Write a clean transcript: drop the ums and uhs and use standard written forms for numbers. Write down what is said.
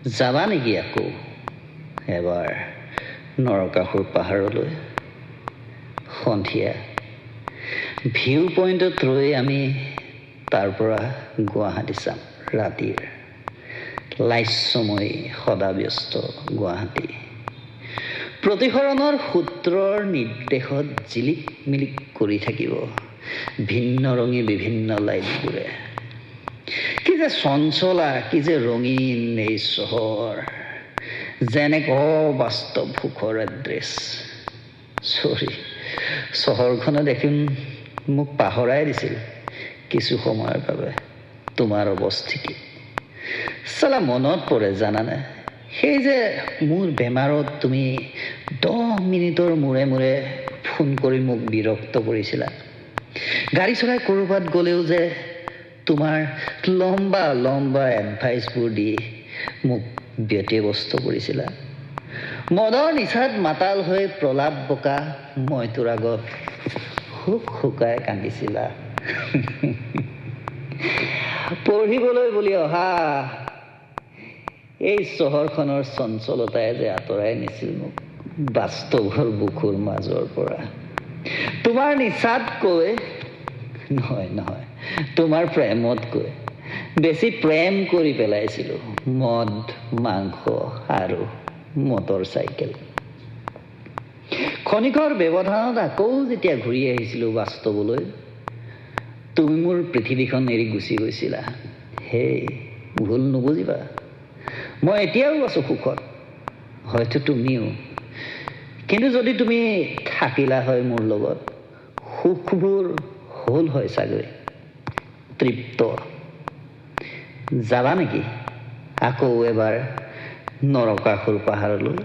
যাবা নেকি আকৌ এবাৰ নৰকাসুৰ পাহাৰলৈ? সন্ধিয়া ভিউ পইণ্টত ৰৈ আমি তাৰ পৰা গুৱাহাটী চাম। ৰাতিৰ লাস্যময়ী সদাব্যস্ত গুৱাহাটী প্ৰতিসৰণৰ সূত্ৰৰ নিৰ্দেশত জিলিক মিলিক কৰি থাকিব ভিন্ন ৰঙী বিভিন্ন লাইটবোৰে। কি যে চঞ্চলা, কি যে ৰঙীন এই চহৰ, যেন এক অবাস্তৱ সুখৰ এড্ৰেছ। চহৰখনে দেখোন মোক পাহৰাই দিছিল কিছু সময়ৰ বাবে তোমাৰ অৱস্থিতি। চালা মনত পৰে জানানে, সেই যে মোৰ বেমাৰত তুমি 10 মিনিটৰ মূৰে মূৰে ফোন কৰি মোক বিৰক্ত কৰিছিলা। গাড়ী চলাই ক'ৰবাত গ'লেও যে তোমাৰ লম্বা লম্বা এডভাইচবোৰ দি মোক ব্যতিব্যস্ত কৰিছিলা। মদৰ নিচাত মাতাল হৈ প্ৰলাপ বকা মই তোৰ আগত হুক হুকাই কান্দিছিলা। পঢ়িবলৈ বুলি অহা এই চহৰখনৰ চঞ্চলতাই যে আঁতৰাই নিছিল মোক বাস্তৱৰ বুকুৰ মাজৰ পৰা। তোমাৰ নিচাতকৈ নহয় তোমাৰ প্ৰেমতকৈ বেছি প্ৰেম কৰি পেলাইছিলো মদ, মাংস আৰু মটৰ চাইকেল। ক্ষণিকৰ ব্যৱধানত আকৌ যেতিয়া ঘূৰি আহিছিলো বাস্তৱলৈ, তুমি মোৰ পৃথিৱীখন এৰি গুচি গৈছিলা। হেই, ভুল নুবুজিবা, মই এতিয়াও আছো সুখত, হয়তো তুমিও। কিন্তু যদি তুমি থাকিলা হয় মোৰ লগত, সুখবোৰ হ'ল হয় চাগৈ তৃপ্ত। যাবা নেকি আকৌ এবাৰ নৰকাসুৰ পাহাৰলৈ?